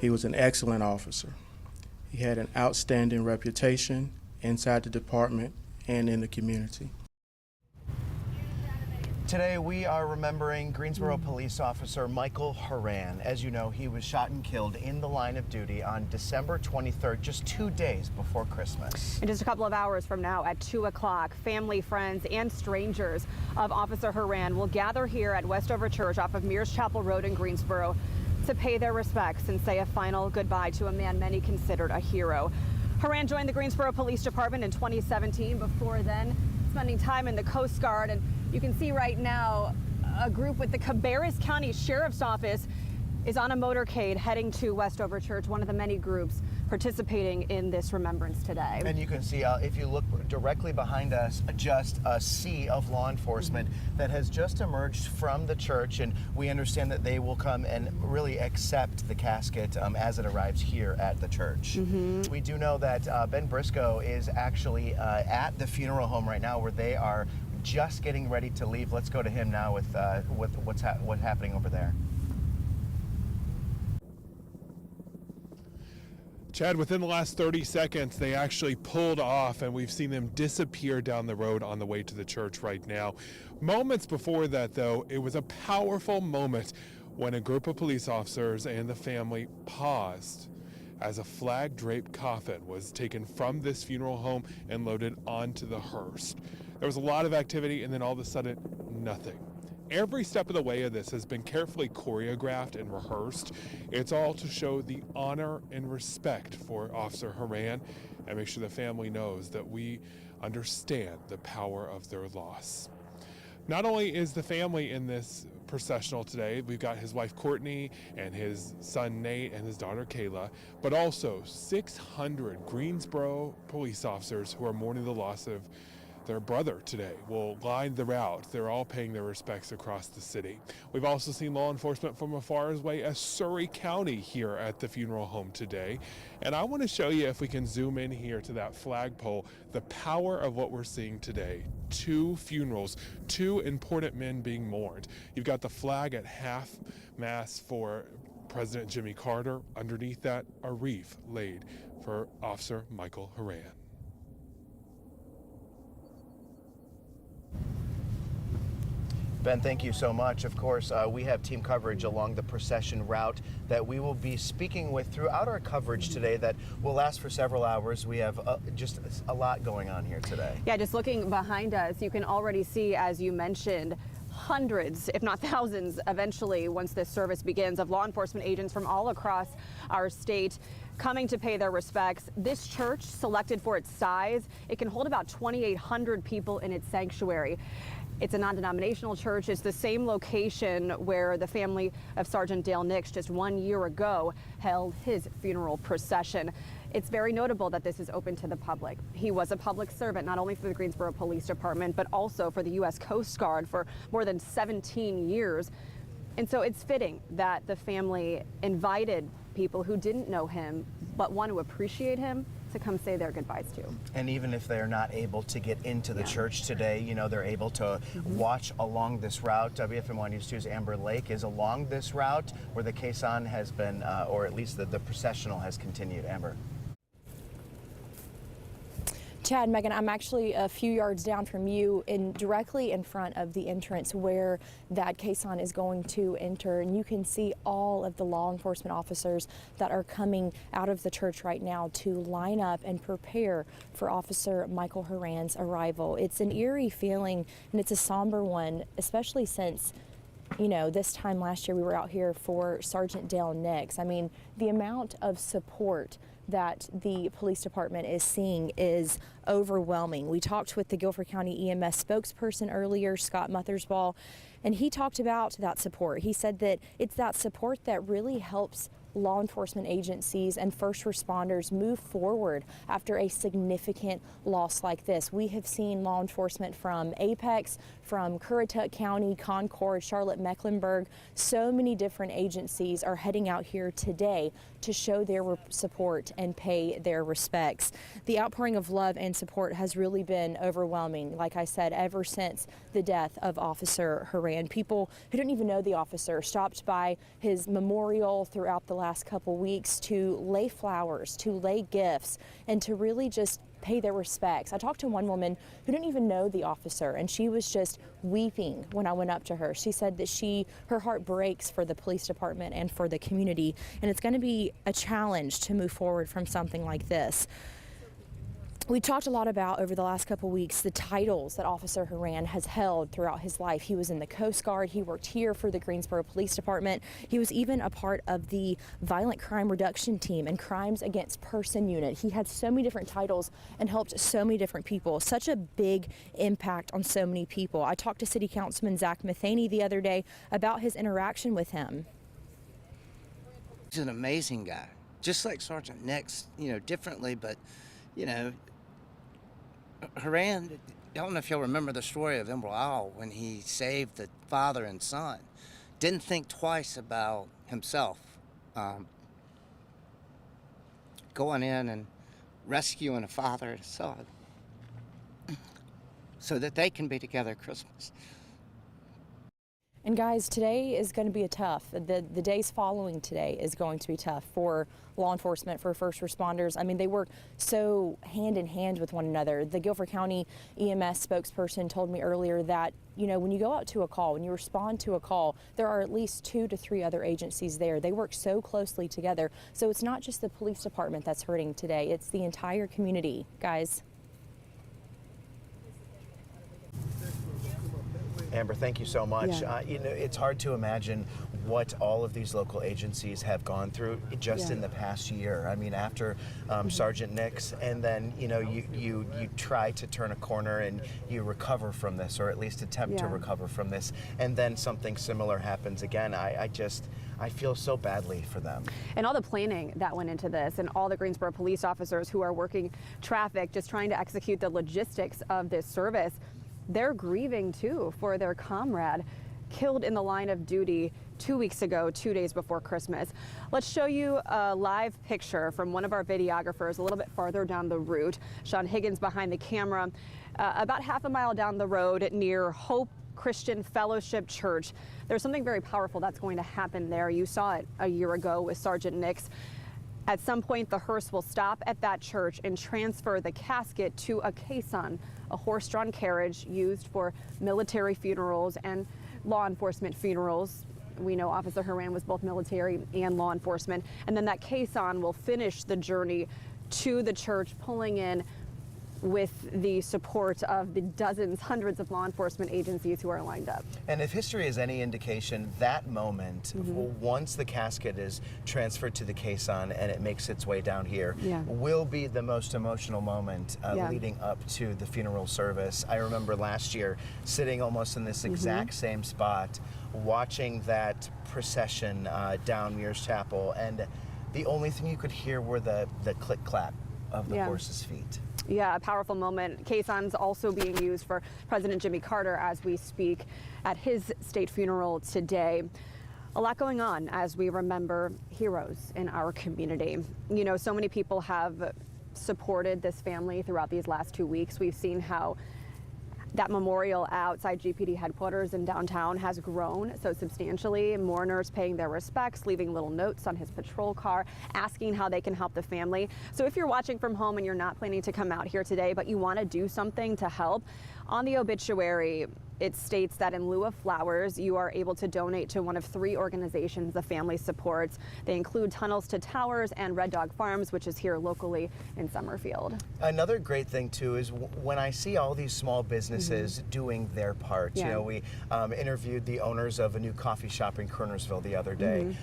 He was an excellent officer. He had an outstanding reputation inside the department and in the community. Today we are remembering Greensboro police officer Michael Horan. As you know, he was shot and killed in the line of duty on December 23rd, just 2 days before Christmas. In just a couple of hours from now at 2 o'clock, family, friends, and strangers of Officer Horan will gather here at Westover Church off of Mears Chapel Road in Greensboro to pay their respects and say a final goodbye to a man many considered a hero. Horan joined the Greensboro Police Department in 2017. Before then, spending time in the Coast Guard, and you can see right now a group with the Cabarrus County Sheriff's Office is on a motorcade heading to Westover Church, one of the many groups participating in this remembrance today. And you can see, if you look directly behind us, just a sea of law enforcement that has just emerged from the church, and we understand that they will come and really accept the casket as it arrives here at the church. We do know that Ben Briscoe is actually at the funeral home right now, where they are just getting ready to leave. Let's go to him now with what's happening over there. Chad, within the last 30 seconds, they actually pulled off, and we've seen them disappear down the road on the way to the church right now. Moments before that, though, it was a powerful moment when a group of police officers and the family paused as a flag-draped coffin was taken from this funeral home and loaded onto the hearse. There was a lot of activity, and then all of a sudden, nothing. Every step of the way of this has been carefully choreographed and rehearsed. It's all to show the honor and respect for Officer Horan and make sure the family knows that we understand the power of their loss. Not only is the family in this processional today, we've got his wife Courtney and his son Nate and his daughter Kayla, but also 600 Greensboro police officers who are mourning the loss of their brother today will line the route. They're all paying their respects across the city. We've also seen law enforcement from as far away as Surry County here at the funeral home today. And I want to show you, if we can zoom in here to that flagpole, the power of what we're seeing today. 2 funerals, 2 important men being mourned. You've got the flag at half mast for President Jimmy Carter. Underneath that, a wreath laid for Officer Michael Horan. Ben, thank you so much. Of course, we have team coverage along the procession route that we will be speaking with throughout our coverage today that will last for several hours. We have just a lot going on here today. Yeah, just looking behind us, you can already see, as you mentioned, hundreds, if not thousands, eventually, once this service begins, of law enforcement agents from all across our state coming to pay their respects. This church, selected for its size, it can hold about 2,800 people in its sanctuary. It's a non-denominational church. It's the same location where the family of Sergeant Dale Nix just 1 year ago held his funeral procession. It's very notable that this is open to the public. He was a public servant, not only for the Greensboro Police Department, but also for the U.S. Coast Guard for more than 17 years. And so it's fitting that the family invited people who didn't know him but want to appreciate him to come say their goodbyes to. And even if they're not able to get into the church today, you know, they're able to watch along this route. WFMY News 2's Amber Lake is along this route where the caisson has been, or at least the processional has continued. Amber. Chad, Megan, I'm actually a few yards down from you, directly in front of the entrance where that caisson is going to enter, and you can see all of the law enforcement officers that are coming out of the church right now to line up and prepare for Officer Michael Horan's arrival. It's an eerie feeling, and it's a somber one, especially since, you know, this time last year we were out here for Sergeant Dale Nix. I mean, the amount of support that the police department is seeing is overwhelming. We talked with the Guilford County EMS spokesperson earlier, Scott Mothersbaugh, and he talked about that support. He said that it's that support that really helps law enforcement agencies and first responders move forward after a significant loss like this. We have seen law enforcement from Apex, from Currituck County, Concord, Charlotte, Mecklenburg. So many different agencies are heading out here today to show their support and pay their respects. The outpouring of love and support has really been overwhelming, like I said, ever since the death of Officer Horan. People who didn't even know the officer stopped by his memorial throughout the last last couple weeks to lay flowers, to lay gifts, and to really just pay their respects. I talked to one woman who didn't even know the officer, and she was just weeping when I went up to her. She said that her heart breaks for the police department and for the community, and it's going to be a challenge to move forward from something like this. We talked a lot about, over the last couple weeks, the titles that Officer Horan has held throughout his life. He was in the Coast Guard, he worked here for the Greensboro Police Department, he was even a part of the Violent Crime Reduction Team and Crimes Against Person Unit. He had so many different titles and helped so many different people. Such a big impact on so many people. I talked to City Councilman Zach Matheny the other day about his interaction with him. He's an amazing guy, just like Sergeant Nix, differently, but, Horan, I don't know if you'll remember the story of Emerald Isle when he saved the father and son. Didn't think twice about himself. Going in and rescuing a father and a son so that they can be together at Christmas. And guys, today is going to be the days following today is going to be tough for law enforcement, for first responders. I mean, they work so hand in hand with one another. The Guilford County EMS spokesperson told me earlier that, when you go out to a call, when you respond to a call, there are at least 2 to 3 other agencies there. They work so closely together. So it's not just the police department that's hurting today, it's the entire community, guys. Amber, thank you so much. Yeah. It's hard to imagine what all of these local agencies have gone through just in the past year. I mean, after Sergeant Nix, and then you try to turn a corner and you recover from this, or at least attempt to recover from this, and then something similar happens again. I feel so badly for them. And all the planning that went into this, and all the Greensboro police officers who are working traffic, just trying to execute the logistics of this service. They're grieving too for their comrade killed in the line of duty 2 weeks ago, 2 days before Christmas. Let's show you a live picture from one of our videographers a little bit farther down the route. Sean Higgins behind the camera, about half a mile down the road near Hope Christian Fellowship Church. There's something very powerful that's going to happen there. You saw it a year ago with Sergeant Nix. At some point, the hearse will stop at that church and transfer the casket to a caisson, a horse-drawn carriage used for military funerals and law enforcement funerals. We know Officer Horan was both military and law enforcement. And then that caisson will finish the journey to the church, pulling in with the support of the dozens, hundreds of law enforcement agencies who are lined up. And if history is any indication, that moment, once the casket is transferred to the caisson and it makes its way down here, will be the most emotional moment leading up to the funeral service. I remember last year sitting almost in this exact same spot, watching that procession down Mears Chapel, and the only thing you could hear were the click-clap of the horse's feet. Yeah, a powerful moment. Caisson's also being used for President Jimmy Carter as we speak at his state funeral today. A lot going on as we remember heroes in our community. So many people have supported this family throughout these last 2 weeks. We've seen how that memorial outside GPD headquarters in downtown has grown so substantially. Mourners paying their respects, leaving little notes on his patrol car, asking how they can help the family. So if you're watching from home and you're not planning to come out here today, but you want to do something to help, on the obituary, it states that in lieu of flowers, you are able to donate to one of 3 organizations the family supports. They include Tunnels to Towers and Red Dog Farms, which is here locally in Summerfield. Another great thing too is when I see all these small businesses doing their part. We interviewed the owners of a new coffee shop in Kernersville the other day,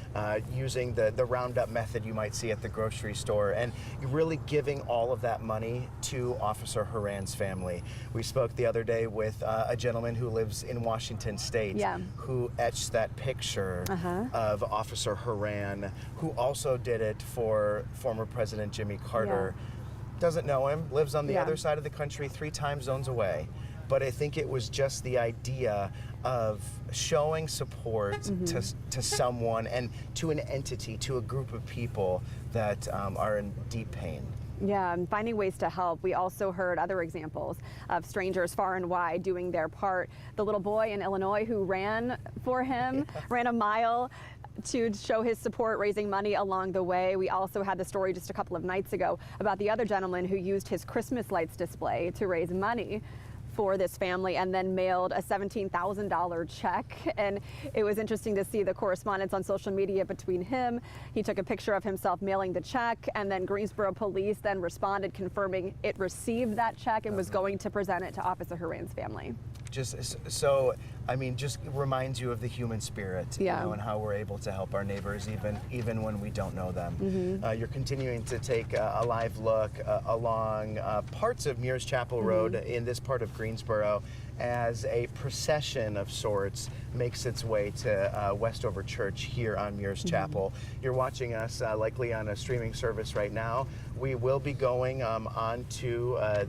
using the roundup method you might see at the grocery store, and really giving all of that money to Officer Horan's family. We spoke the other day with a gentleman who lives in Washington State, who etched that picture of Officer Horan, who also did it for former President Jimmy Carter. Doesn't know him, lives on the other side of the country, 3 time zones away. But I think it was just the idea of showing support to someone and to an entity, to a group of people that are in deep pain. Yeah, and finding ways to help. We also heard other examples of strangers far and wide doing their part. The little boy in Illinois who ran for him, ran a mile. to show his support, raising money along the way. We also had the story just a couple of nights ago about the other gentleman who used his Christmas lights display to raise money for this family and then mailed a $17,000 check. And it was interesting to see the correspondence on social media between him. He took a picture of himself mailing the check, and then Greensboro police then responded confirming it received that check and was going to present it to Officer Horan's family. Just so, I mean, just reminds you of the human spirit, Yeah. you know, and how we're able to help our neighbors even when we don't know them. You're continuing to take a live look along parts of Muirs Chapel Road in this part of Greensboro as a procession of sorts makes its way to Westover Church here on Muirs Chapel. You're watching us likely on a streaming service right now. We will be going on to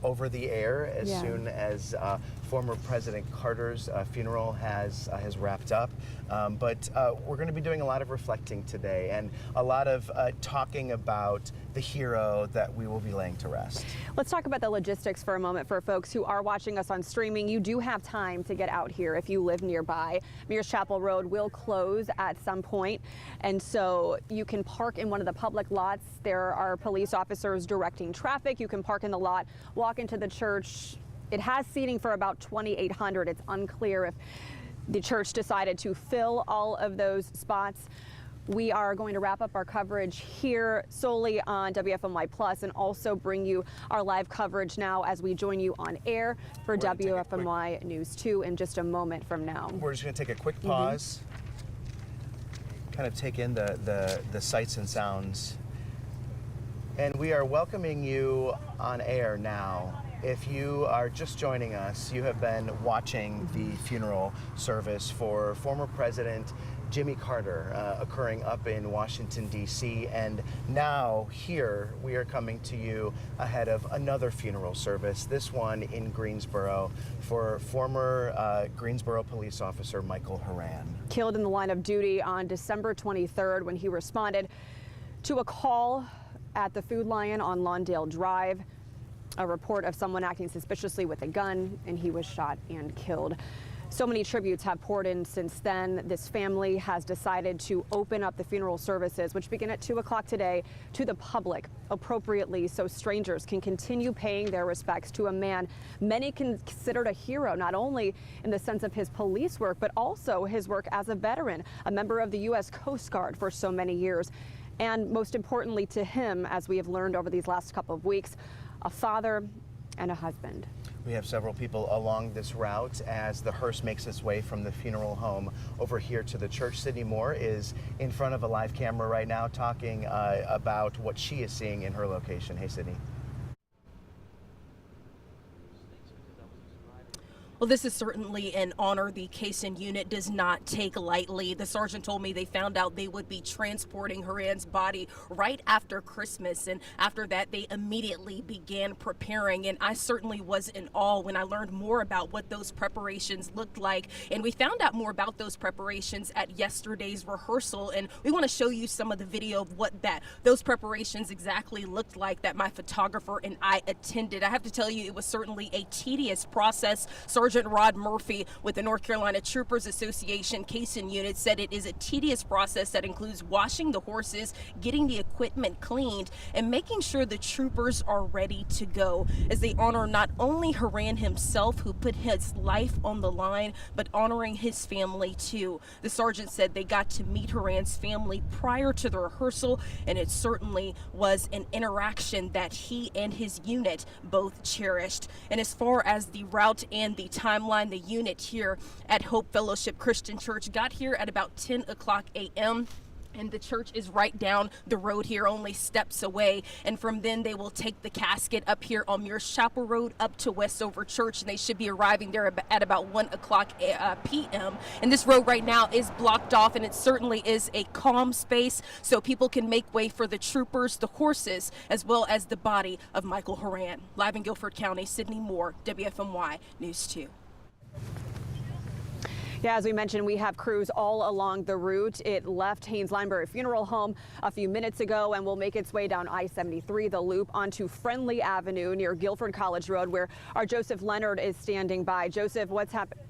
over the air as soon as former President Carter's funeral has wrapped up. But we're going to be doing a lot of reflecting today and a lot of talking about the hero that we will be laying to rest. Let's talk about the logistics for a moment for folks who are watching us on streaming. You do have time to get out here if you live nearby. Muirs Chapel Road will close at some point, and so you can park in one of the public lots. There are police officers directing traffic. You can park in the lot, walk into the church. It has seating for about 2,800. It's unclear if the church decided to fill all of those spots. We are going to wrap up our coverage here solely on WFMY Plus and also bring you our live coverage now as we join you on air for WFMY News 2 in just a moment from now. We're just going to take a quick pause, kind of take in the sights and sounds. And we are welcoming you on air now. If you are just joining us, you have been watching the funeral service for former President Jimmy Carter occurring up in Washington, D.C. And now here we are coming to you ahead of another funeral service, this one in Greensboro, for former Greensboro police officer Michael Horan. Killed in the line of duty on December 23rd when he responded to a call at the Food Lion on Lawndale Drive. A report of someone acting suspiciously with a gun, and he was shot and killed. So many tributes have poured in since then. This family has decided to open up the funeral services, which begin at 2 o'clock today, to the public appropriately so strangers can continue paying their respects to a man many considered a hero, not only in the sense of his police work, but also his work as a veteran, a member of the U.S. Coast Guard for so many years. And most importantly to him, as we have learned over these last couple of weeks, a father and a husband. We have several people along this route as the hearse makes its way from the funeral home over here to the church. Sydney Moore is in front of a live camera right now talking about what she is seeing in her location. Hey, Sydney. Well, this is certainly an honor the caisson unit does not take lightly. The sergeant told me they found out they would be transporting Horan's body right after Christmas, and after that they immediately began preparing, and I certainly was in awe when I learned more about what those preparations looked like. And we found out more about those preparations at yesterday's rehearsal, and we want to show you some of the video of what those preparations exactly looked like that my photographer and I attended. I have to tell you, it was certainly a tedious process. Sergeant Rod Murphy with the North Carolina Troopers Association caisson unit said it is a tedious process that includes washing the horses, getting the equipment cleaned, and making sure the troopers are ready to go as they honor not only Horan himself, who put his life on the line, but honoring his family too. The sergeant said they got to meet Horan's family prior to the rehearsal, and it certainly was an interaction that he and his unit both cherished. And as far as the route and the timeline, the unit here at Hope Fellowship Christian Church got here at about 10 o'clock a.m. and the church is right down the road here, only steps away. And from then they will take the casket up here on Muirs Chapel Road up to Westover Church, and they should be arriving there at about 1 o'clock p.m. And this road right now is blocked off, and it certainly is a calm space so people can make way for the troopers, the horses, as well as the body of Michael Horan. Live in Guilford County, Sydney Moore, WFMY News 2. Yeah, as we mentioned, we have crews all along the route. It left Haynes Lineberry Funeral Home a few minutes ago and will make its way down I-73, the loop, onto Friendly Avenue near Guilford College Road, where our Joseph Leonard is standing by. Joseph, what's happening?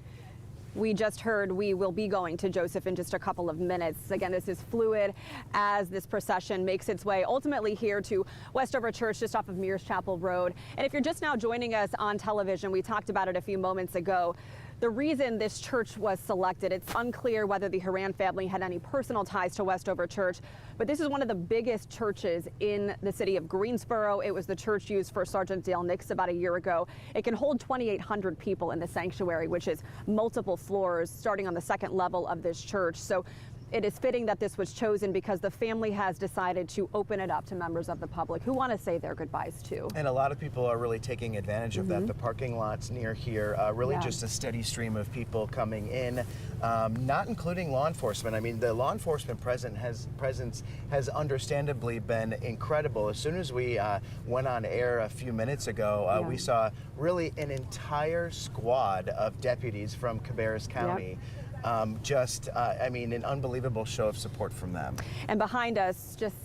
We just heard we will be going to Joseph in just a couple of minutes. Again, this is fluid as this procession makes its way ultimately here to Westover Church just off of Mears Chapel Road. And if you're just now joining us on television, we talked about it a few moments ago. The reason this church was selected, it's unclear whether the Horan family had any personal ties to Westover Church, but this is one of the biggest churches in the city of Greensboro. It was the church used for Sergeant Dale Nix about a year ago. It can hold 2,800 people in the sanctuary, which is multiple floors starting on the second level of this church. So it is fitting that this was chosen because the family has decided to open it up to members of the public who want to say their goodbyes too. And a lot of people are really taking advantage of that. The parking lots near here, really just a steady stream of people coming in, not including law enforcement. I mean, the law enforcement presence has understandably been incredible. As soon as we went on air a few minutes ago, we saw really an entire squad of deputies from Cabarrus County. I mean, an unbelievable show of support from them. And behind us, just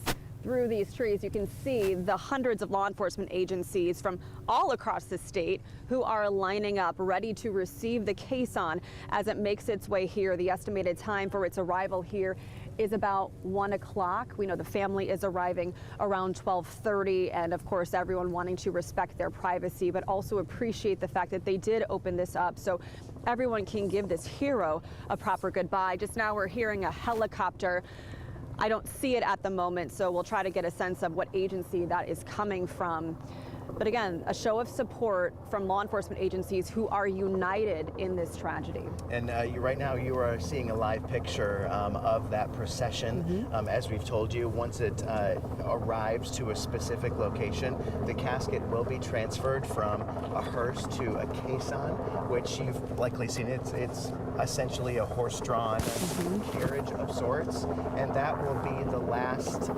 through these trees, you can see the hundreds of law enforcement agencies from all across the state who are lining up ready to receive the caisson as it makes its way here. The estimated time for its arrival here is about 1 o'clock. We know the family is arriving around 12:30, and of course everyone wanting to respect their privacy, but also appreciate the fact that they did open this up so everyone can give this hero a proper goodbye. Just now we're hearing a helicopter. I don't see it at the moment, so we'll try to get a sense of what agency that is coming from. But again, a show of support from law enforcement agencies who are united in this tragedy. And right now you are seeing a live picture of that procession. As we've told you, once it arrives to a specific location, the casket will be transferred from a hearse to a caisson, which you've likely seen. It's essentially a horse-drawn carriage of sorts, and that will be the last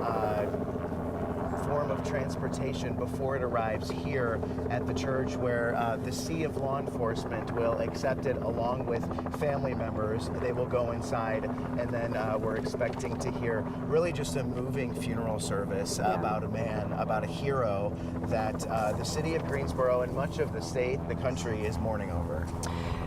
form of transportation before it arrives here at the church, where the sea of law enforcement will accept it along with family members. They will go inside, and then we're expecting to hear really just a moving funeral service about a man, about a hero that the city of Greensboro and much of the state, the country, is mourning over.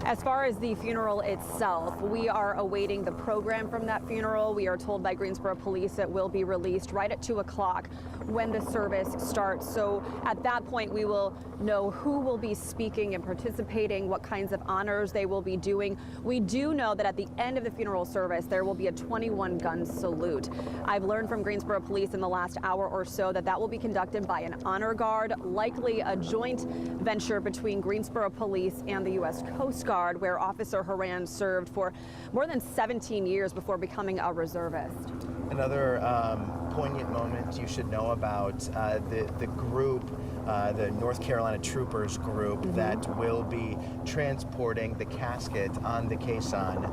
As far as the funeral itself, we are awaiting the program from that funeral. We are told by Greensboro Police it will be released right at 2 o'clock when the service starts. So at that point, we will know who will be speaking and participating, what kinds of honors they will be doing. We do know that at the end of the funeral service, there will be a 21-gun salute. I've learned from Greensboro Police in the last hour or so that that will be conducted by an honor guard, likely a joint venture between Greensboro Police and the U.S. Coast Guard, where Officer Horan served for more than 17 years before becoming a reservist. Another poignant moment you should know about the group, the North Carolina Troopers group that will be transporting the casket on the caisson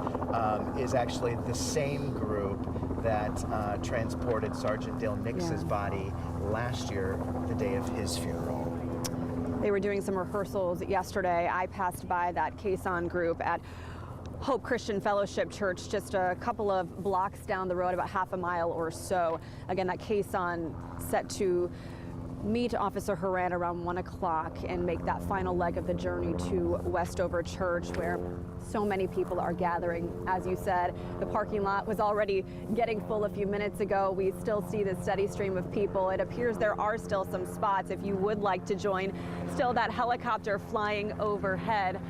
is actually the same group that transported Sergeant Dale Nix's body last year, the day of his funeral. They were doing some rehearsals yesterday. I passed by that caisson group at Hope Christian Fellowship Church just a couple of blocks down the road, about half a mile or so. Again, that caisson set to meet Officer Horan around 1 o'clock and make that final leg of the journey to Westover Church, where so many people are gathering. As you said, the parking lot was already getting full a few minutes ago. We still see the steady stream of people. It appears there are still some spots if you would like to join. Still that helicopter flying overhead.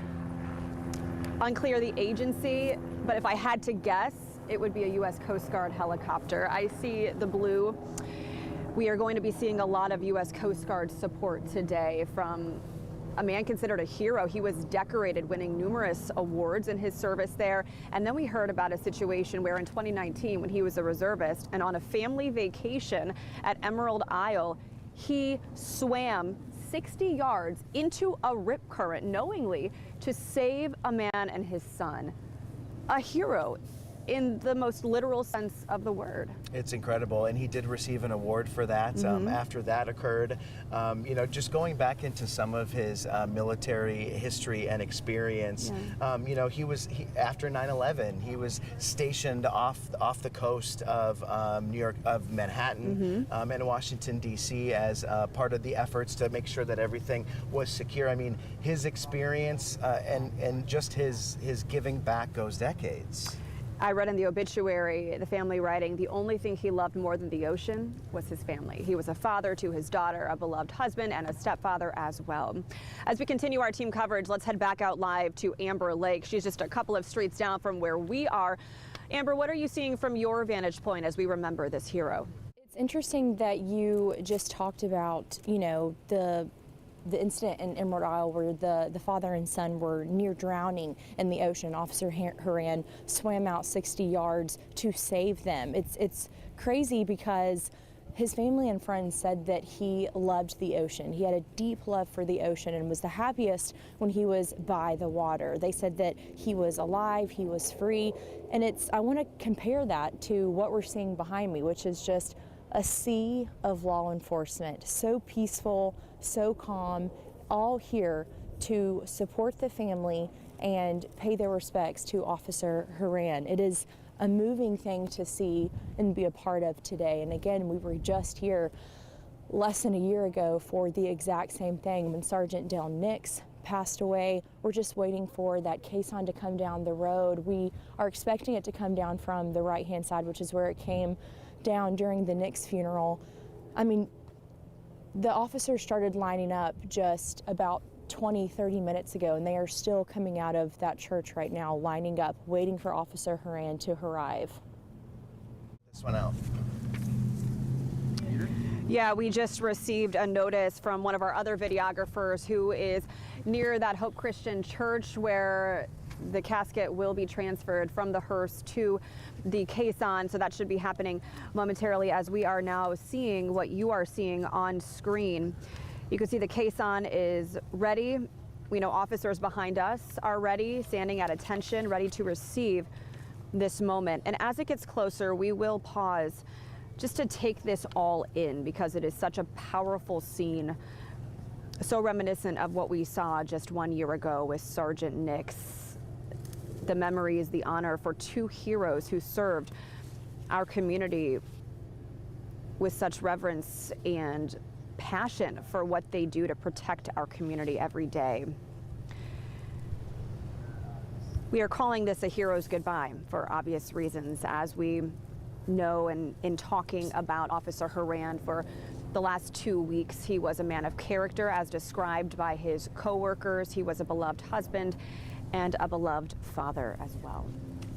Unclear the agency, but if I had to guess, it would be a U.S. Coast Guard helicopter. I see the blue. We are going to be seeing a lot of U.S. Coast Guard support today from a man considered a hero. He was decorated, winning numerous awards in his service there. And then we heard about a situation where in 2019, when he was a reservist and on a family vacation at Emerald Isle, he swam 60 yards into a rip current knowingly to save a man and his son. A hero. in the most literal sense of the word. It's incredible, and he did receive an award for that after that occurred. You know, just going back into some of his military history and experience, you know, after 9/11, he was stationed off the coast of New York, of Manhattan, and Washington, D.C. as part of the efforts to make sure that everything was secure. I mean, his experience and just his giving back goes decades. I read in the obituary, the family writing, the only thing he loved more than the ocean was his family. He was a father to his daughter, a beloved husband, and a stepfather as well. As we continue our team coverage, let's head back out live to Amber Lake. She's just a couple of streets down from where we are. Amber, what are you seeing from your vantage point as we remember this hero? It's interesting that you just talked about, you know, the incident in Emerald Isle where the father and son were near drowning in the ocean. Officer Horan swam out 60 yards to save them. It's crazy because his family and friends said that he loved the ocean. He had a deep love for the ocean and was the happiest when he was by the water. They said that he was alive, he was free, and I want to compare that to what we're seeing behind me, which is just a sea of law enforcement, so peaceful, so calm, all here to support the family and pay their respects to Officer Horan. It is a moving thing to see and be a part of today. And again, we were just here less than a year ago for the exact same thing when Sergeant Dale Nix passed away. We're just waiting for that caisson to come down the road. We are expecting it to come down from the right-hand side, which is where it came down during the Nix funeral. I mean, the officers started lining up just about 20-30 minutes ago, and they are still coming out of that church right now, lining up, waiting for Officer Horan to arrive. This one out. Yeah, we just received a notice from one of our other videographers who is near that Hope Christian Church where the casket will be transferred from the hearse to the caisson, so that should be happening momentarily as we are now seeing what you are seeing on screen. You can see the caisson is ready. We know officers behind us are ready, standing at attention, ready to receive this moment. And as it gets closer, we will pause just to take this all in because it is such a powerful scene, so reminiscent of what we saw just 1 year ago with Sergeant Nix. The memories, the honor for two heroes who served our community with such reverence and passion for what they do to protect our community every day. We are calling this a hero's goodbye for obvious reasons, as we know, and in talking about Officer Horan for the last 2 weeks, he was a man of character as described by his co-workers. He was a beloved husband and a beloved father as well.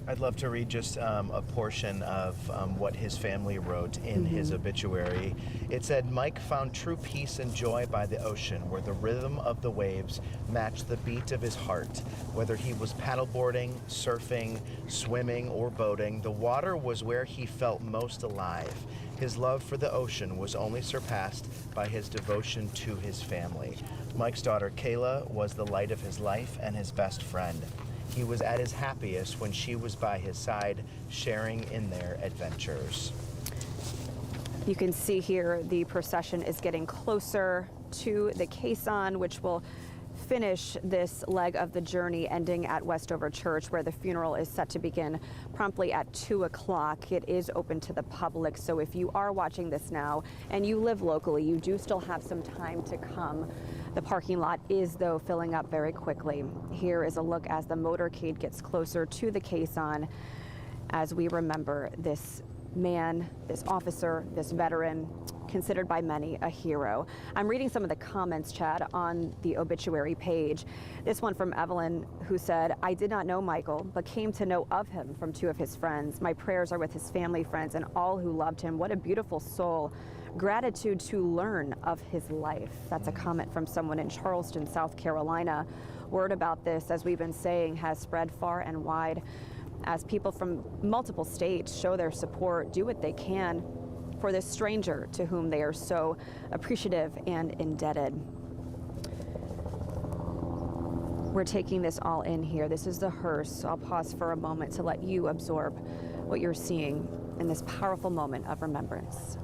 I'd love to read just a portion of what his family wrote in his obituary. It said, Mike found true peace and joy by the ocean, where the rhythm of the waves matched the beat of his heart. Whether he was paddleboarding, surfing, swimming, or boating, the water was where he felt most alive. His love for the ocean was only surpassed by his devotion to his family. Mike's daughter, Kayla, was the light of his life and his best friend. He was at his happiest when she was by his side, sharing in their adventures. You can see here the procession is getting closer to the caisson, which will finish this leg of the journey, ending at Westover Church, where the funeral is set to begin promptly at 2 o'clock. It is open to the public, so if you are watching this now and you live locally, you do still have some time to come. The parking lot is, though, filling up very quickly. Here is a look as the motorcade gets closer to the caisson as we remember this man, this officer, this veteran, considered by many a hero. I'm reading some of the comments, Chad, on the obituary page. This one from Evelyn, who said, I did not know Michael, but came to know of him from two of his friends. My prayers are with his family, friends, and all who loved him. What a beautiful soul. Gratitude to learn of his life. That's a comment from someone in Charleston, South Carolina. Word about this, as we've been saying, has spread far and wide as people from multiple states show their support, do what they can for this stranger to whom they are so appreciative and indebted. We're taking this all in here. This is the hearse. So I'll pause for a moment to let you absorb what you're seeing in this powerful moment of remembrance.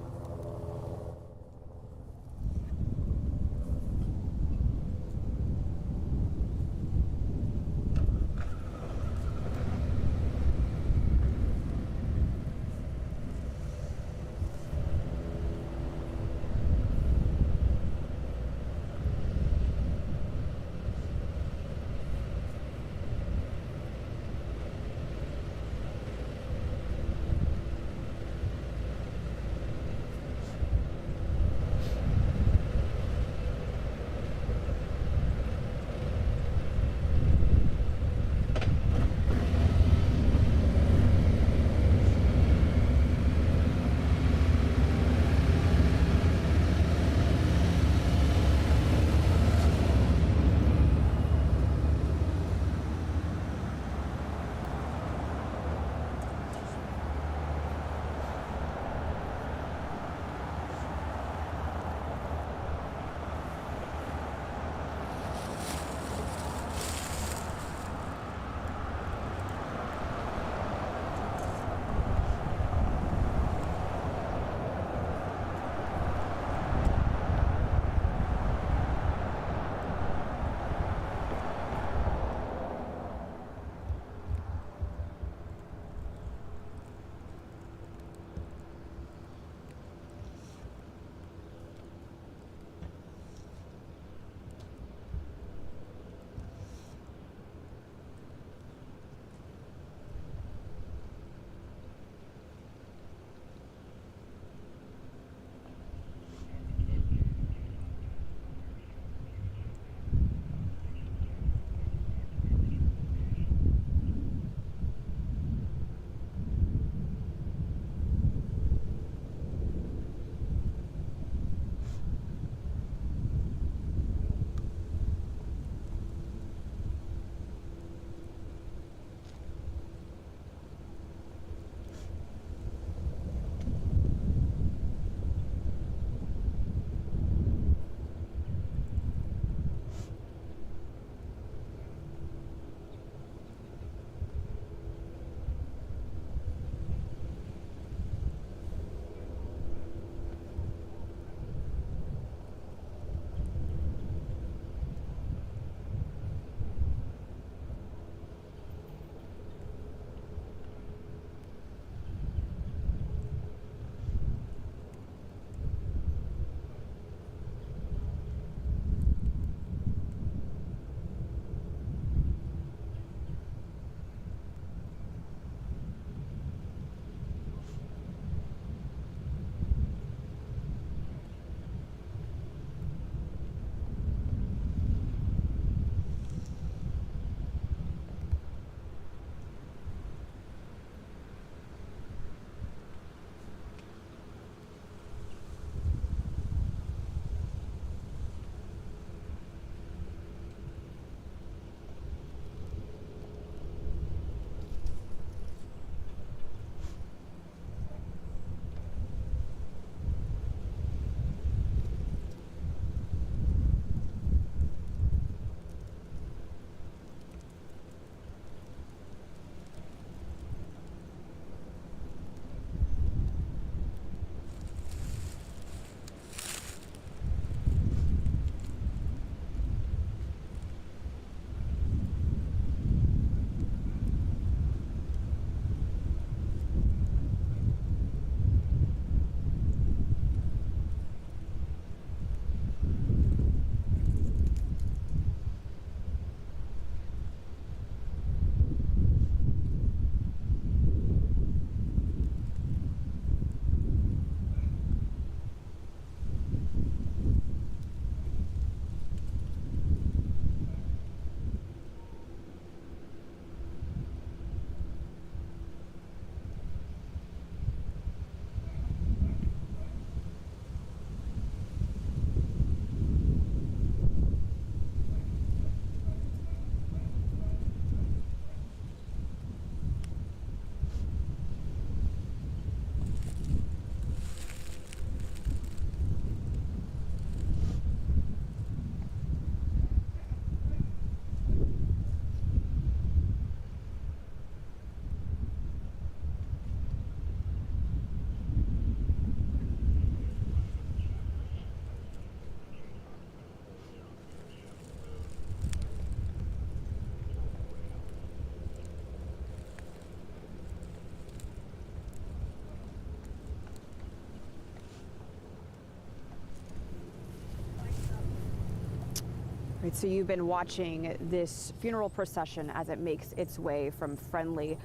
right, so you've been watching this funeral procession as it makes its way from Friendly,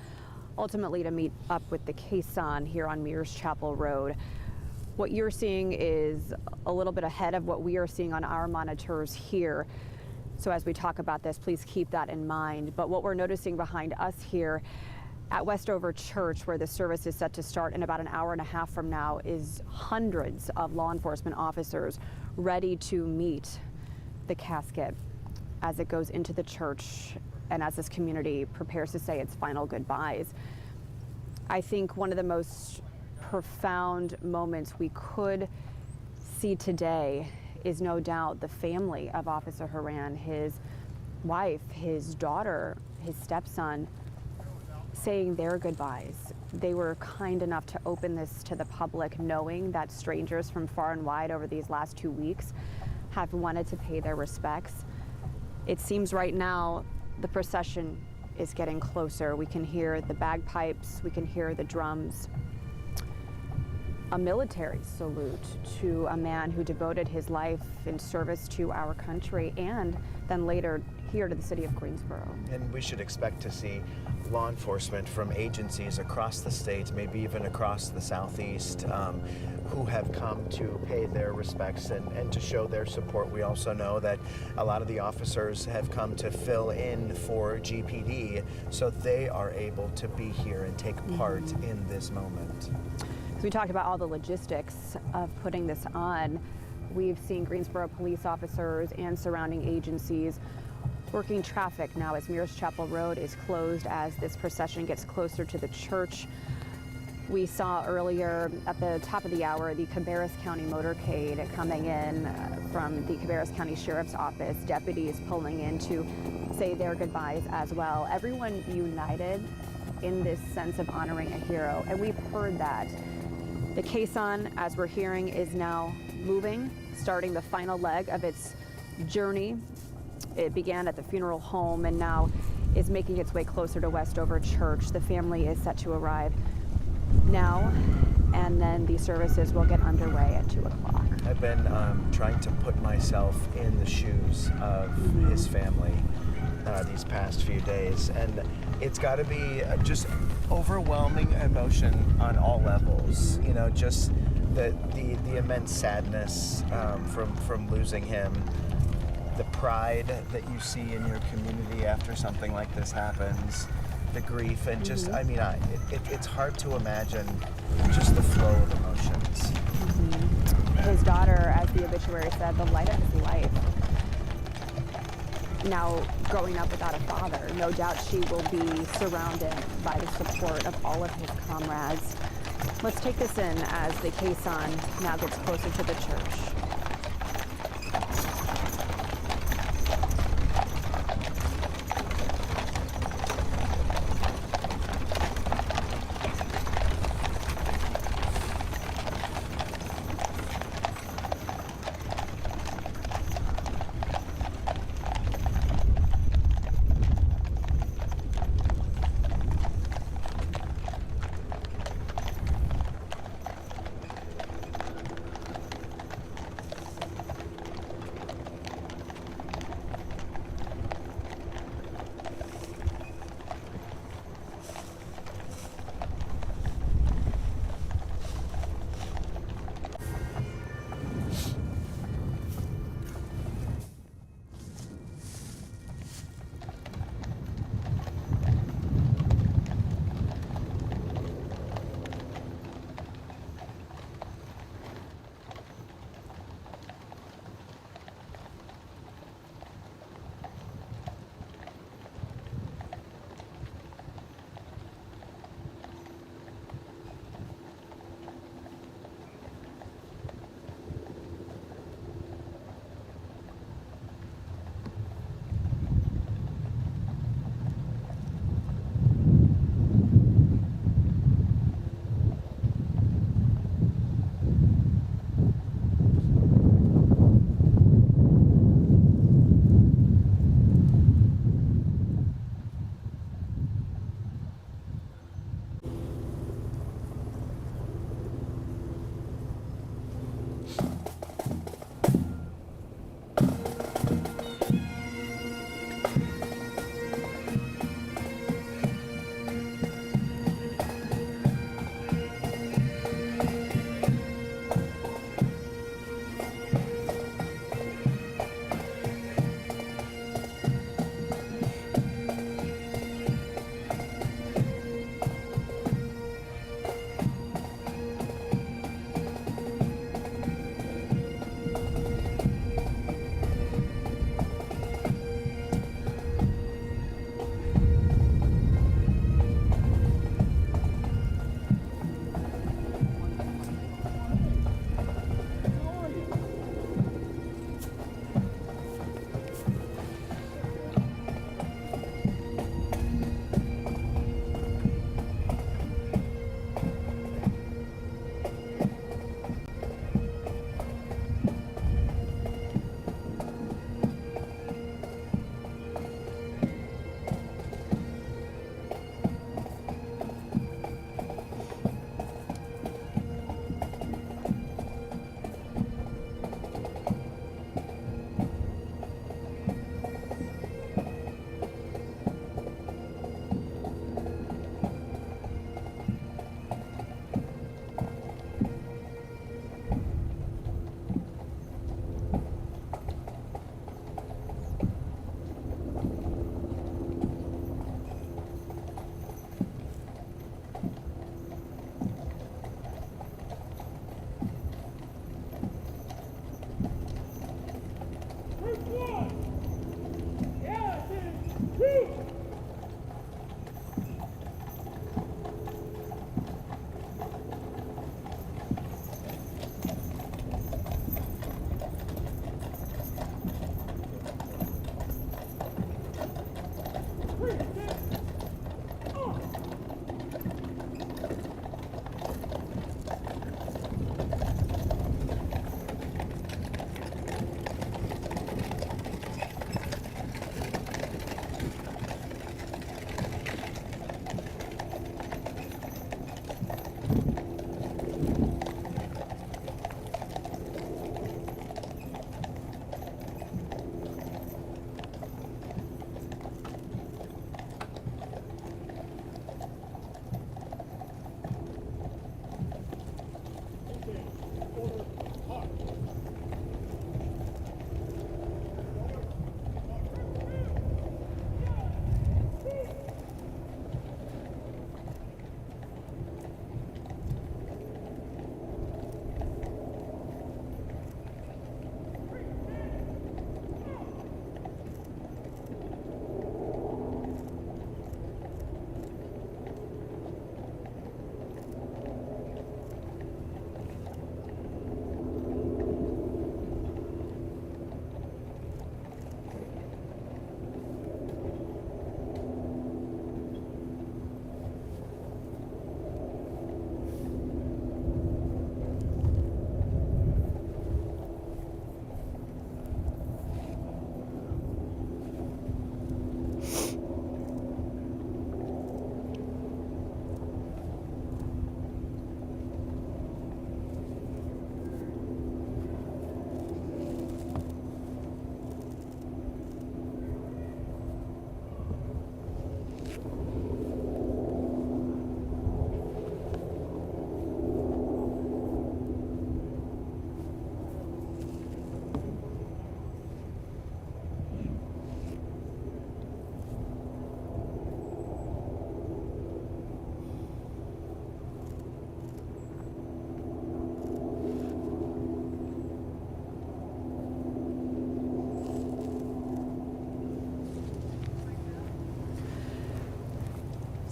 ultimately to meet up with the caisson here on Mears Chapel Road. What you're seeing is a little bit ahead of what we are seeing on our monitors here. So as we talk about this, please keep that in mind. But what we're noticing behind us here at Westover Church, where the service is set to start in about an hour and a half from now, is hundreds of law enforcement officers ready to meet the casket as it goes into the church and as this community prepares to say its final goodbyes. I think one of the most profound moments we could see today is no doubt the family of Officer Horan, his wife, his daughter, his stepson, saying their goodbyes. They were kind enough to open this to the public, knowing that strangers from far and wide over these last 2 weeks have wanted to pay their respects. It seems right now the procession is getting closer. We can hear the bagpipes, we can hear the drums. A military salute to a man who devoted his life in service to our country and then later here to the city of Greensboro. And we should expect to see law enforcement from agencies across the state, maybe even across the Southeast, who have come to pay their respects and to show their support. We also know that a lot of the officers have come to fill in for GPD, so they are able to be here and take part in this moment. So we talked about all the logistics of putting this on. We've seen Greensboro police officers and surrounding agencies working traffic now as Mears Chapel Road is closed as this procession gets closer to the church. We saw earlier at the top of the hour the Cabarrus County motorcade coming in from the Cabarrus County Sheriff's Office, deputies pulling in to say their goodbyes as well. Everyone united in this sense of honoring a hero, and we've heard that. The caisson, as we're hearing, is now moving, starting the final leg of its journey. It began at the funeral home and now is making its way closer to Westover Church. The family is set to arrive now, and then the services will get underway at 2 o'clock. I've been trying to put myself in the shoes of his family these past few days, and it's got to be just overwhelming emotion on all levels. You know, just the immense sadness from losing him, the pride that you see in your community after something like this happens, the grief, and just, I mean, it's hard to imagine just the flow of emotions. His daughter, as the obituary said, the light of his life. Now growing up without a father, no doubt she will be surrounded by the support of all of his comrades. Let's take this in as the caisson now gets closer to the church.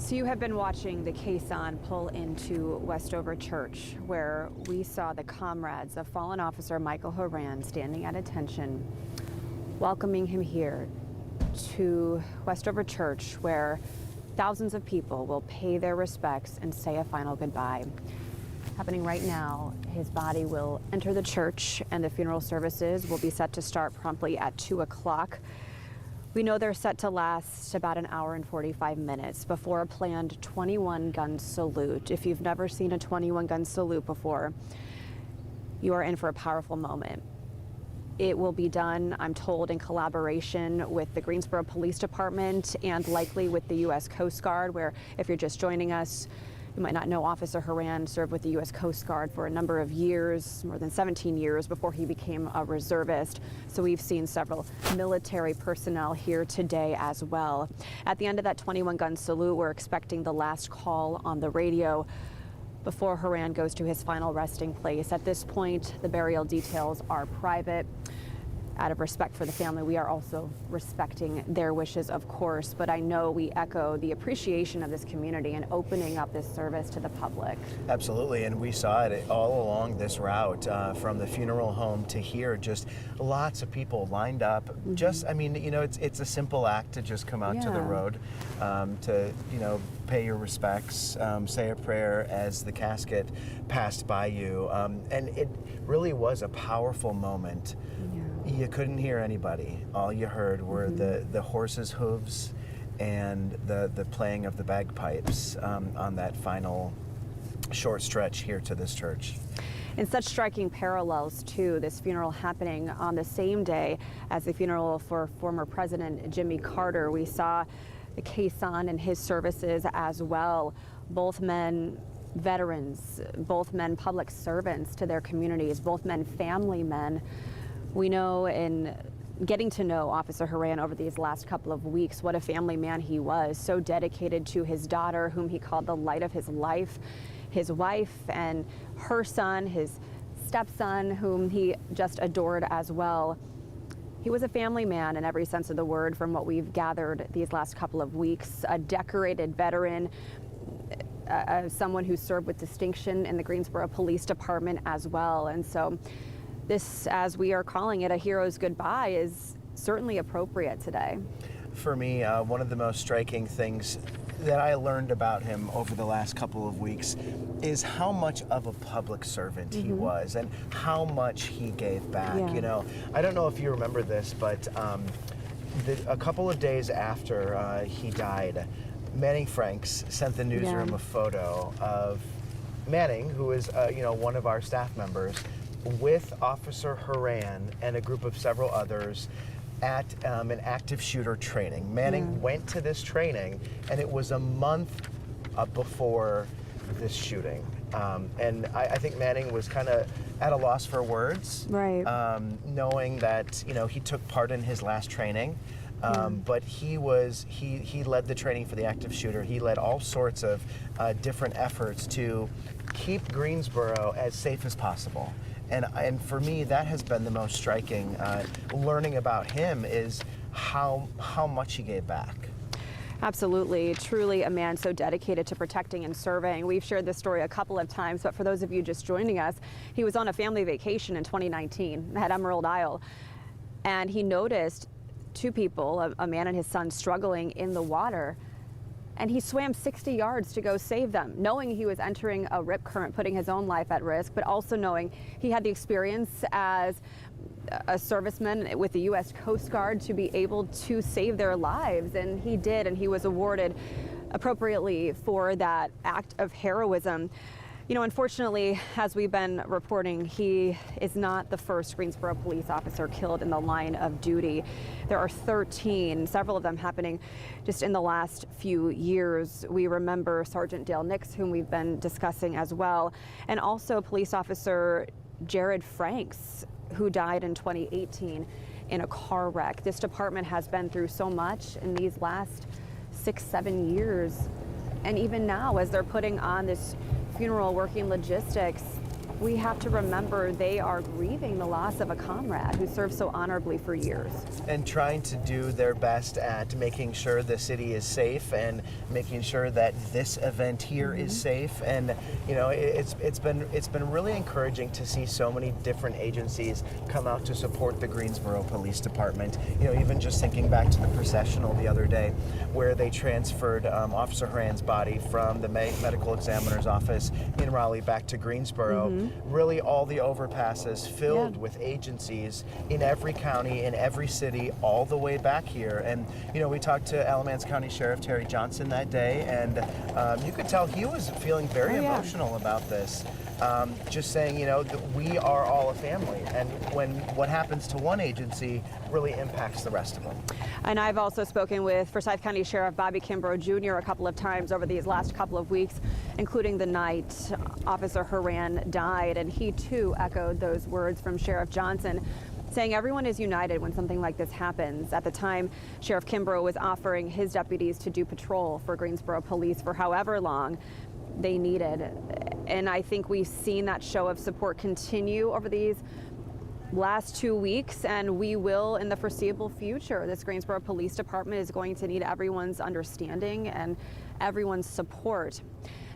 So you have been watching the caisson pull into Westover Church, where we saw the comrades of fallen Officer Michael Horan standing at attention, welcoming him here to Westover Church, where thousands of people will pay their respects and say a final goodbye. Happening right now, his body will enter the church and the funeral services will be set to start promptly at 2 o'clock. We know they're set to last about an hour and 45 minutes before a planned 21-gun salute. If you've never seen a 21-gun salute before, you are in for a powerful moment. It will be done, I'm told, in collaboration with the Greensboro Police Department and likely with the U.S. Coast Guard, where if you're just joining us, you might not know Officer Horan served with the U.S. Coast Guard for a number of years, more than 17 years, before he became a reservist. So we've seen several military personnel here today as well. At the end of that 21-gun salute, we're expecting the last call on the radio before Horan goes to his final resting place. At this point, the burial details are private. Out of respect for the family, we are also respecting their wishes, of course, but I know we echo the appreciation of this community and opening up this service to the public. Absolutely, and we saw it all along this route, from the funeral home to here, just lots of people lined up. Just, I mean, you know, it's a simple act to just come out to the road, to, you know, pay your respects, say a prayer as the casket passed by you, and it really was a powerful moment. You couldn't hear anybody. All you heard were the horse's hooves and the playing of the bagpipes on that final short stretch here to this church. In such striking parallels to this funeral happening on the same day as the funeral for former President Jimmy Carter, we saw the caisson and his services as well. Both men veterans, both men public servants to their communities, both men family men. We know in getting to know Officer Horan over these last couple of weeks what a family man he was, so dedicated to his daughter, whom he called the light of his life, his wife and her son, his stepson, whom he just adored as well. He was a family man in every sense of the word from what we've gathered these last couple of weeks, a decorated veteran, someone who served with distinction in the Greensboro Police Department as well. And so this, as we are calling it, a hero's goodbye, is certainly appropriate today. For me, one of the most striking things that I learned about him over the last couple of weeks is how much of a public servant he was and how much he gave back. You know, I don't know if you remember this, but a couple of days after he died, Manning Franks sent the newsroom a photo of Manning, who is you know, one of our staff members, with Officer Horan and a group of several others at an active shooter training. Manning went to this training, and it was a month before this shooting. And I think Manning was kind of at a loss for words, knowing that, you know, he took part in his last training. But he led the training for the active shooter. He led all sorts of different efforts to keep Greensboro as safe as possible. And for me, that has been the most striking. Learning about him is how much he gave back. Absolutely. Truly a man so dedicated to protecting and serving. We've shared this story a couple of times, but for those of you just joining us, he was on a family vacation in 2019 at Emerald Isle, and he noticed two people, a man and his son, struggling in the water. And he swam 60 yards to go save them, knowing he was entering a rip current, putting his own life at risk, but also knowing he had the experience as a serviceman with the U.S. Coast Guard to be able to save their lives. And he did, and he was awarded appropriately for that act of heroism. You know, unfortunately, as we've been reporting, he is not the first Greensboro police officer killed in the line of duty. There are 13, several of them happening just in the last few years. We remember Sergeant Dale Nix, whom we've been discussing as well, and also police officer Jared Franks, who died in 2018 in a car wreck. This department has been through so much in these last 6-7 years. And even now, as they're putting on this funeral, working logistics, we have to remember they are grieving the loss of a comrade who served so honorably for years. And trying to do their best at making sure the city is safe and making sure that this event here is safe. And you know, it's been really encouraging to see so many different agencies come out to support the Greensboro Police Department. You know, even just thinking back to the processional the other day, where they transferred Officer Horan's body from the medical examiner's office in Raleigh back to Greensboro. Really, all the overpasses filled with agencies in every county, in every city, all the way back here. And you know, we talked to Alamance County Sheriff Terry Johnson that day, and you could tell he was feeling very emotional about this. Just saying, you know, that we are all a family, and when what happens to one agency really impacts the rest of them. And I've also spoken with Forsyth County Sheriff Bobby Kimbrough Jr. a couple of times over these last couple of weeks, including the night Officer Horan died, and he too echoed those words from Sheriff Johnson, saying everyone is united when something like this happens. At the time, Sheriff Kimbrough was offering his deputies to do patrol for Greensboro Police for however long they needed. And I think we've seen that show of support continue over these last 2 weeks, and we will in the foreseeable future. This Greensboro Police Department is going to need everyone's understanding and everyone's support.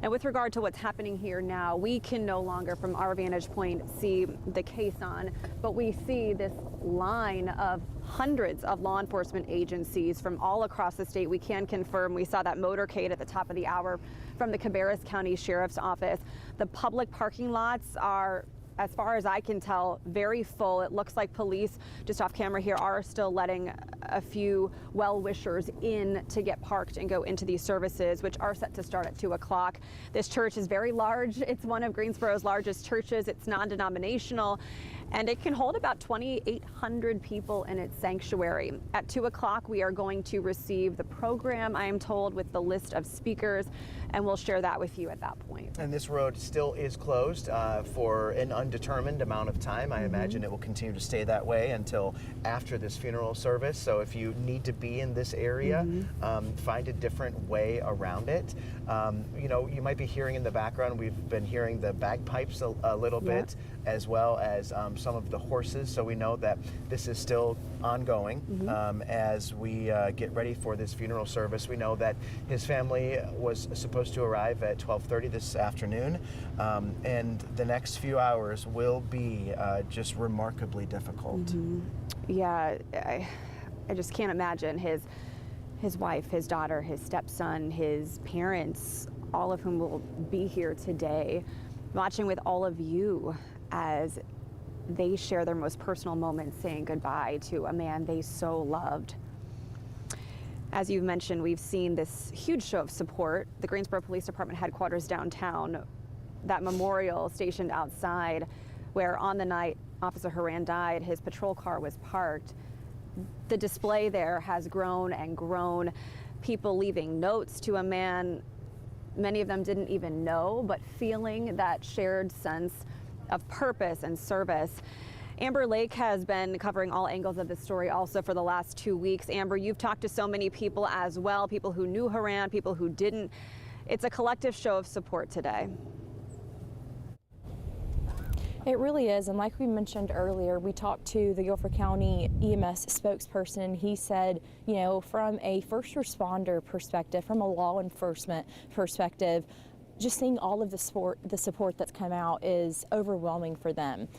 And with regard to what's happening here now, we can no longer, from our vantage point, see the caisson, but we see this line of hundreds of law enforcement agencies from all across the state. We can confirm we saw that motorcade at the top of the hour from the Cabarrus County Sheriff's Office. The public parking lots are, as far as I can tell, very full. It looks like police, just off camera here, are still letting a few well-wishers in to get parked and go into these services, which are set to start at 2 o'clock. This church is very large. It's one of Greensboro's largest churches. It's non-denominational, and it can hold about 2,800 people in its sanctuary. At 2 o'clock, we are going to receive the program, I am told, with the list of speakers, and we'll share that with you at that point. And this road still is closed for an undetermined amount of time. I imagine it will continue to stay that way until after this funeral service. So if you need to be in this area, find a different way around it. You know, you might be hearing in the background, we've been hearing the bagpipes a little bit, as well as some of the horses. So we know that this is still ongoing as we get ready for this funeral service. We know that his family was supposed to arrive at 12:30 this afternoon, and the next few hours will be just remarkably difficult. Yeah, I just can't imagine his wife, his daughter, his stepson, his parents, all of whom will be here today, watching with all of you as they share their most personal moments saying goodbye to a man they so loved. As you've mentioned, we've seen this huge show of support. The Greensboro Police Department headquarters downtown, that memorial stationed outside where on the night Officer Horan died, his patrol car was parked. The display there has grown and grown. People leaving notes to a man many of them didn't even know, but feeling that shared sense of purpose and service. Amber Lake has been covering all angles of this story also for the last 2 weeks. Amber, you've talked to so many people as well, people who knew Horan, people who didn't. It's a collective show of support today. It really is, and like we mentioned earlier, we talked to the Guilford County EMS spokesperson. He said, you know, from a first responder perspective, from a law enforcement perspective, just seeing all of the support that's come out is overwhelming for them.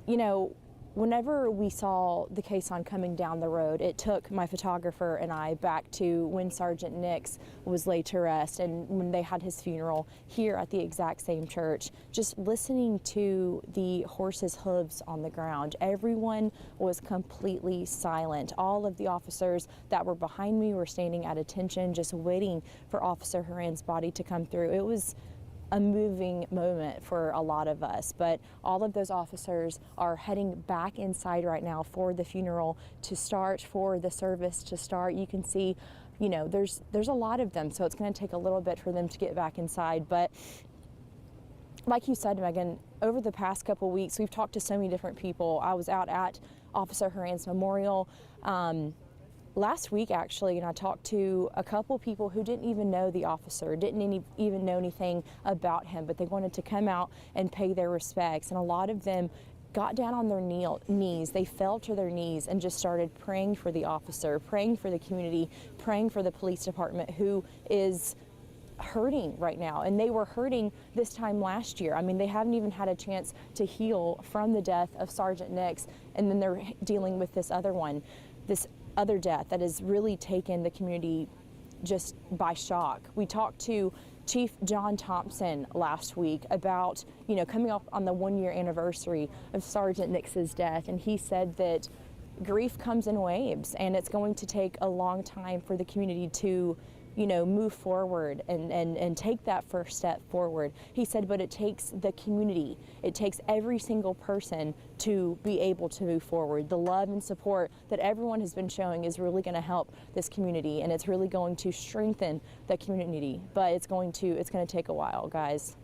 You know, whenever we saw the caisson coming down the road, it took my photographer and I back to when Sergeant Nix was laid to rest and when they had his funeral here at the exact same church. Just listening to the horses' hooves on the ground, everyone was completely silent. All of the officers that were behind me were standing at attention, just waiting for Officer Horan's body to come through. It was a moving moment for a lot of us, but all of those officers are heading back inside right now for the funeral to start, for the service to start. You can see, you know, there's a lot of them, so it's going to take a little bit for them to get back inside. But like you said, Megan, over the past couple weeks, we've talked to so many different people. I was out at Officer Horan's memorial. last week actually, and I talked to a couple people who didn't even know the officer, didn't even know anything about him, but they wanted to come out and pay their respects. And a lot of them got down on their knees. They fell to their knees and just started praying for the officer, praying for the community, praying for the police department, who is hurting right now. And they were hurting this time last year. I mean, they haven't even had a chance to heal from the death of Sergeant Nix, and then they're dealing with this other one, this other death that has really taken the community just by shock. We talked to Chief John Thompson last week about, coming up on the 1-year anniversary of Sergeant Nix's death, and he said that grief comes in waves, and it's going to take a long time for the community to move forward and take that first step forward. He said, but it takes the community, it takes every single person to be able to move forward. The love and support that everyone has been showing is really going to help this community, and it's really going to strengthen the community, but it's going to take a while, guys.